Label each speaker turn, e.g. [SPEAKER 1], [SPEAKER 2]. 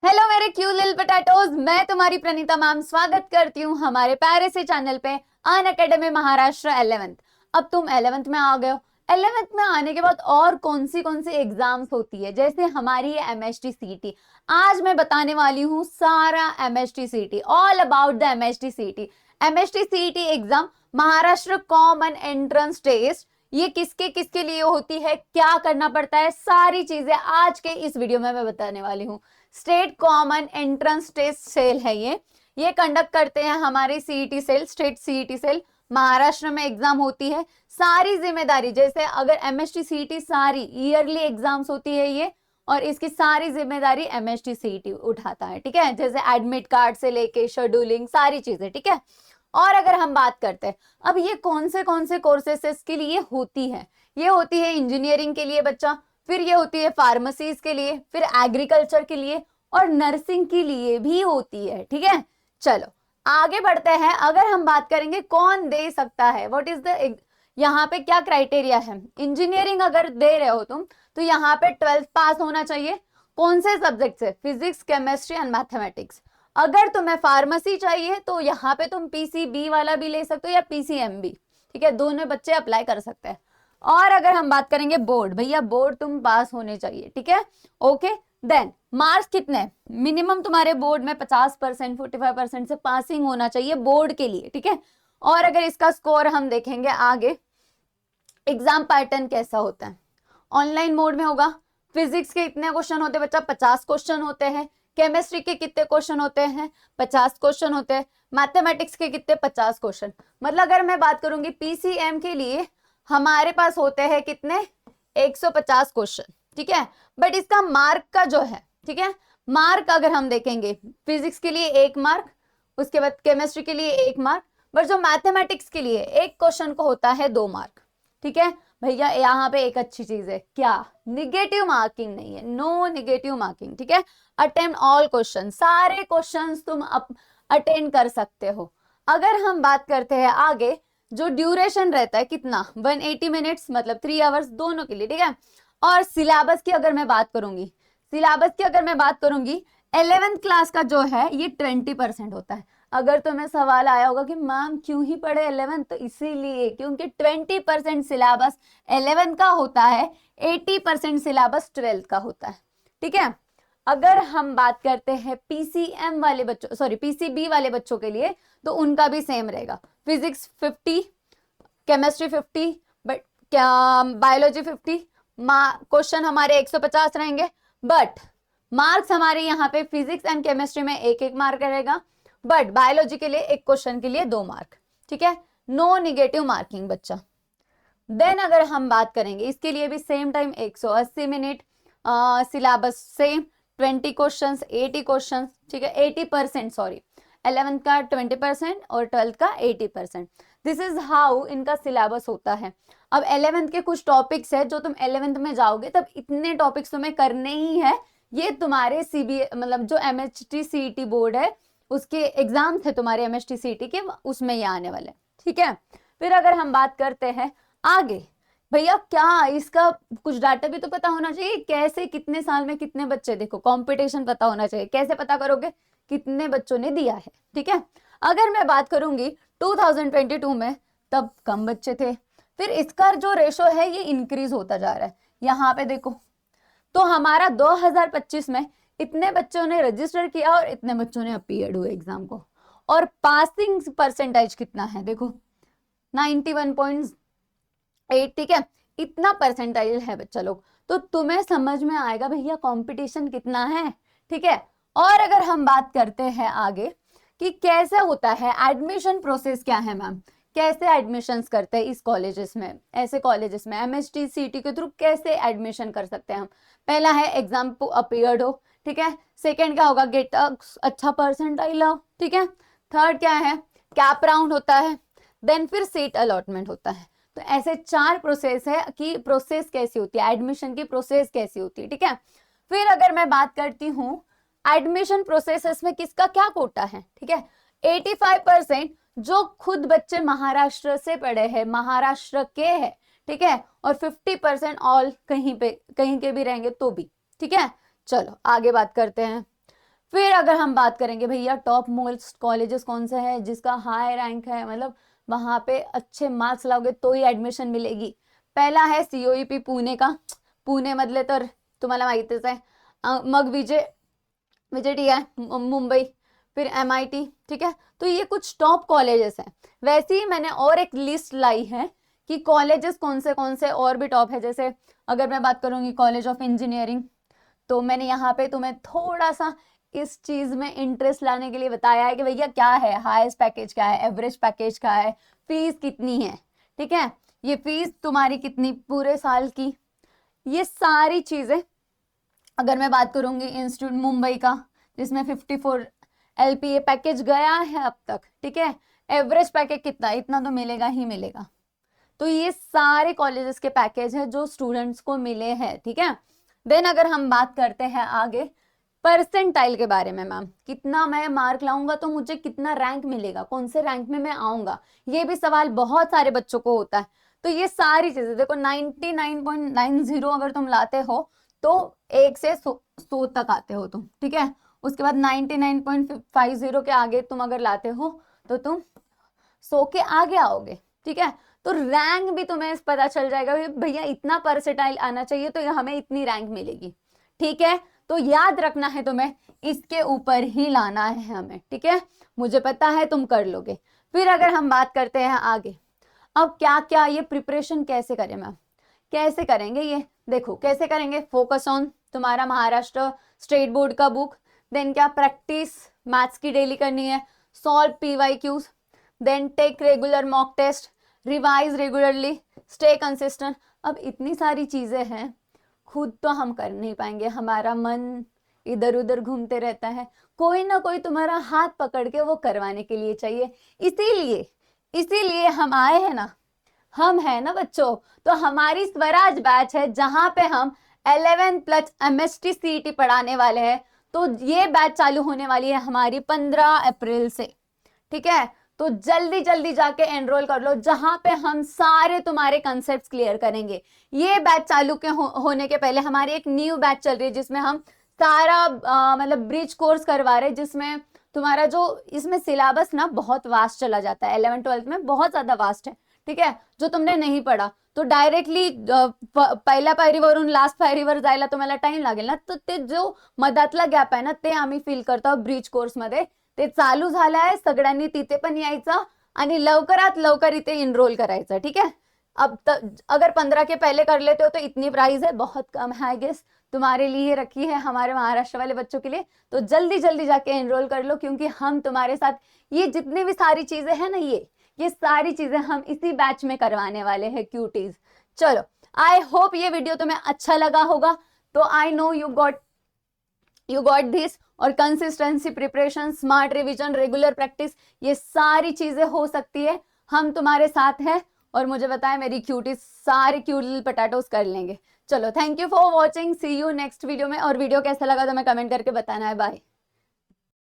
[SPEAKER 1] Hello मेरे Q लिल potatoes, मैं तुम्हारी प्रणीता मैम स्वागत करती हूँ हमारे प्यारे से चैनल पे अन अकेडमी महाराष्ट्र 11th। अब तुम 11th में आ गए हो। 11th में आने के बाद और कौन सी एग्जाम्स होती है, जैसे हमारी है एमएसटी सीटी। आज मैं बताने वाली हूँ सारा MHT CET, all about the MHT CET. MHT CET exam Maharashtra common entrance test, ये किसके किसके लिए होती है, क्या करना पड़ता है, सारी चीजें आज के इस वीडियो में मैं बताने वाली हूँ। State common entrance test cell है ये कंडक्ट करते हैं हमारे CET cell, state CET cell. Maharashtra में एग्जाम होती है, सारी जिम्मेदारी, जैसे अगर एमएसटी सीईटी सारी ईयरली एग्जाम्स होती है ये, और इसकी सारी जिम्मेदारी एमएसटी सीईटी उठाता है। ठीक है, जैसे एडमिट कार्ड से लेके शेड्यूलिंग सारी चीजें। ठीक है, और अगर हम बात करते हैं अब ये कौन से कोर्सेस के लिए होती है, ये होती है इंजीनियरिंग के लिए बच्चा, फिर ये होती है फार्मेसीज के लिए, फिर एग्रीकल्चर के लिए और नर्सिंग के लिए भी होती है। ठीक है, चलो आगे बढ़ते हैं। अगर हम बात करेंगे कौन दे सकता है, व्हाट इज द, यहाँ पे क्या क्राइटेरिया है। इंजीनियरिंग अगर दे रहे हो तुम तो यहाँ पे 12th पास होना चाहिए। कौन से सब्जेक्ट से, फिजिक्स, केमिस्ट्री एंड मैथमेटिक्स। अगर तुम्हें फार्मेसी चाहिए तो यहाँ पे तुम पीसीबी वाला भी ले सकते हो या पीसीएमबी। ठीक है, दोनों बच्चे अप्लाई कर सकते हैं। और अगर हम बात करेंगे बोर्ड, भैया बोर्ड तुम पास होने चाहिए। ठीक है, ओके। देन मार्क्स कितने, मिनिमम तुम्हारे बोर्ड में 50%, 45% से पासिंग होना चाहिए बोर्ड के लिए। ठीक है, और अगर इसका स्कोर हम देखेंगे आगे, एग्जाम पैटर्न कैसा होता है, ऑनलाइन मोड में होगा। फिजिक्स के इतने क्वेश्चन होते हैं बच्चा, 50 क्वेश्चन होते हैं। केमिस्ट्री के कितने क्वेश्चन होते हैं, 50 क्वेश्चन होते हैं। मैथमेटिक्स के कितने, 50 क्वेश्चन। मतलब अगर मैं बात करूंगी पीसीएम के लिए हमारे पास होते हैं कितने, 150 क्वेश्चन। ठीक है, बट इसका मार्क का जो है, ठीक है, मार्क अगर हम देखेंगे, फिजिक्स के लिए 1 मार्क, उसके बाद केमिस्ट्री के लिए 1 मार्क, बट जो मैथमेटिक्स के लिए एक क्वेश्चन को होता है 2 मार्क। ठीक है भैया, यहाँ पे एक अच्छी चीज है, क्या, निगेटिव मार्किंग नहीं है, नो निगेटिव मार्किंग। ठीक है, अटेम्प्ट ऑल क्वेश्चन, सारे क्वेश्चंस तुम अटेंड कर सकते हो। अगर हम बात करते हैं आगे, जो ड्यूरेशन रहता है कितना, 180 मिनट्स, मतलब 3 आवर्स दोनों के लिए। ठीक है, और सिलेबस की अगर मैं बात करूंगी, 11th क्लास का जो है ये 20% होता है। अगर तुम्हें सवाल आया होगा कि मैम क्यों ही पढ़े 11th, तो इसीलिए क्योंकि 20% सिलेबस 11th का होता है, 80% सिलेबस 12th का होता है। ठीक है, अगर हम बात करते हैं पीसीएम वाले बच्चों, सॉरी पीसीबी वाले बच्चों के लिए, तो उनका भी सेम रहेगा। फिजिक्स 50, केमिस्ट्री 50, बट क्या बायोलॉजी 50, क्वेश्चन हमारे 150 रहेंगे। बट मार्क्स हमारे यहाँ पे फिजिक्स एंड केमिस्ट्री में 1-1 मार्क रहेगा, बट बायोलॉजी के लिए एक क्वेश्चन के लिए 2 मार्क। ठीक है, नो निगेटिव मार्किंग बच्चा। देन अगर हम बात करेंगे इसके लिए भी same time 180 minute, syllabus same, 20 questions, 80 questions. ठीक है, 80%, सॉरी 11th का 20% और 12th का 80%। दिस इज हाउ इनका सिलेबस होता है। अब 11th के कुछ टॉपिक्स है, जो तुम 11th में जाओगे तब इतने टॉपिक्स तुम्हें करने ही है। ये तुम्हारे सीबीए, मतलब जो एमएचटी सीईटी बोर्ड है उसके एग्जाम थे तुम्हारे एमएचटी सीईटी के, उसमें ये आने वाले। ठीक है, फिर अगर हम बात करते हैं आगे, भैया क्या इसका कुछ डाटा भी तो पता होना चाहिए, कैसे कितने साल में कितने बच्चे, देखो कंपटीशन पता होना चाहिए। कैसे पता करोगे, कितने बच्चों ने दिया है। ठीक है, अगर मैं बात करूंगी 2022 में, तब कम बच्चे थे, फिर इसका जो रेशो है ये इंक्रीज होता जा रहा है। यहाँ पे देखो, तो हमारा 2025 में इतने बच्चों ने रजिस्टर किया और इतने बच्चों ने अपीयर्ड हुए एग्जाम को। और पासिंग परसेंटेज कितना है, देखो 91.8। ठीक है, इतना परसेंटाइल है बच्चा लोग, तो तुम्हें समझ में आएगा भैया कंपटीशन कितना है। ठीक है, और अगर हम बात करते हैं आगे कि कैसे होता है एडमिशन प्रोसेस, क्या है मैम, कैसे एडमिशंस करते हैं इस कॉलेजेस में, ऐसे कॉलेजेस में एमएचटी सीटी के थ्रू कैसे एडमिशन कर सकते हैं हम। पहला है एग्जाम अपीयर्ड हो। ठीक है, सेकंड क्या होगा, गेट अच्छा परसेंटाइल हो। ठीक है, थर्ड क्या है, कैप राउंड होता है। देन फिर सीट अलॉटमेंट होता है। तो ऐसे 4 प्रोसेस है कि प्रोसेस कैसी होती है, एडमिशन की प्रोसेस कैसी होती है। ठीक है, फिर अगर मैं बात करती हूँ एडमिशन प्रोसेस में किसका क्या कोटा है। ठीक है, 85% जो खुद बच्चे महाराष्ट्र से पढ़े हैं, महाराष्ट्र के हैं। ठीक है, और 50% ऑल कहीं के भी रहेंगे तो भी। ठीक है, चलो आगे बात करते हैं। फिर अगर हम बात करेंगे भैया टॉप मोस्ट कॉलेजेस कौन से हैं जिसका हाई रैंक है, मतलब वहां पे अच्छे मार्क्स लाओगे तो ही एडमिशन मिलेगी। पहला है सीओईपी पुणे का, पुणे मधले तर तुम्हाला माहितीच आहे। मग विजेटी है मुंबई, फिर एमआईटी, ठीक है। तो ये कुछ टॉप कॉलेजेस हैं। वैसे ही मैंने और एक लिस्ट लाई है कि कॉलेजेस कौन से और भी टॉप है। जैसे अगर मैं बात करूंगी कॉलेज ऑफ इंजीनियरिंग, तो मैंने यहाँ पे तुम्हें थोड़ा सा इस चीज में इंटरेस्ट लाने के लिए बताया है कि भैया क्या है हाईएस्ट पैकेज, क्या है एवरेज पैकेज, क्या है फीस कितनी है, ठीक है। ये फीस तुम्हारी कितनी पूरे साल की, ये सारी चीजें। अगर मैं बात करूंगी इंस्टीट्यूट मुंबई का, जिसमें 54 LPA पैकेज गया है अब तक, ठीक है। एवरेज पैकेज कितना, इतना तो मिलेगा ही मिलेगा। तो ये सारे कॉलेजेस के पैकेज है जो स्टूडेंट्स को मिले हैं, ठीक है। देन अगर हम बात करते हैं आगे परसेंटाइल के बारे में, मैम कितना मैं मार्क लाऊंगा तो मुझे कितना रैंक मिलेगा, कौन से रैंक में मैं आऊंगा, ये भी सवाल बहुत सारे बच्चों को होता है। तो ये सारी चीजें देखो 99.90 अगर तुम लाते हो तो 1 से 100 तक आते हो तुम, ठीक है। उसके बाद 99.50 के आगे तुम अगर लाते हो तो तुम 100 के आगे आओगे, ठीक है। तो रैंक भी तुम्हें पता चल जाएगा भैया इतना परसेंटाइल आना चाहिए तो हमें इतनी रैंक मिलेगी, ठीक है। तो याद रखना है तुम्हें, इसके ऊपर ही लाना है हमें, ठीक है। मुझे पता है तुम कर लोगे। फिर अगर हम बात करते हैं आगे, अब क्या क्या ये प्रिपरेशन कैसे करें मैम, कैसे करेंगे ये देखो कैसे करेंगे। फोकस ऑन तुम्हारा महाराष्ट्र स्टेट बोर्ड का बुक, देन क्या प्रैक्टिस मैथ्स की डेली करनी है, solve PYQs, then take regular mock test, revise regularly, stay consistent. अब इतनी सारी चीजें हैं, खुद तो हम कर नहीं पाएंगे, हमारा मन इधर उधर घूमते रहता है, कोई ना कोई तुम्हारा हाथ पकड़ के वो करवाने के लिए चाहिए। इसीलिए इसीलिए हम आए हैं ना, हम है ना बच्चों। तो हमारी स्वराज बैच है जहां पे हम 11+ MST CET पढ़ाने वाले हैं। तो ये बैच चालू होने वाली है हमारी 15 अप्रैल से, ठीक है। तो जल्दी जल्दी जाके एनरोल कर लो, जहां पे हम सारे तुम्हारे कंसेप्ट क्लियर करेंगे। ये बैच चालू के होने के पहले हमारी एक न्यू बैच चल रही है जिसमें हम सारा मतलब ब्रिज कोर्स करवा रहे हैं, जिसमें तुम्हारा जो इसमें सिलेबस ना बहुत वास्ट चला जाता है, 11th-12th में बहुत ज्यादा वास्ट है, ठीक है। जो तुमने नहीं पढ़ा तो डायरेक्टली पहिल्या पायरीवरून लास्ट पायरीवर जायला तुम्हाला टाइम लागेल ना, तर ते जो मधातला गॅप आहे ना ते आम्ही फिल करतो ब्रिज कोर्स मध्ये। ते चालू झालं आहे, सगळ्यांनी तिथे पण यायचं आणि लवकरात लवकर इथे इनरोल करायचं, ठीक है। अब अगर 15 के पहले कर लेते हो तो इतनी प्राइस है, बहुत कम है आई गेस, तुम्हारे लिए रखी है हमारे महाराष्ट्र वाले बच्चों के लिए। तो जल्दी जल्दी जाके एनरोल कर लो, क्योंकि हम तुम्हारे साथ ये जितनी भी सारी चीजें हैं ना, ये सारी चीजें हम इसी बैच में करवाने वाले हैं क्यूटीज। चलो आई होप ये वीडियो तुम्हें अच्छा लगा होगा। तो I know you got this. और consistency, preparation, smart revision, regular practice, ये सारी चीजें हो सकती है, हम तुम्हारे साथ हैं। और मुझे बताएं मेरी क्यूटीज सारे क्यूट लिटिल पोटैटोस कर लेंगे। चलो thank you for watching, see you next video में। और वीडियो कैसा लगा तो मैं कमेंट करके बताना है। बाय।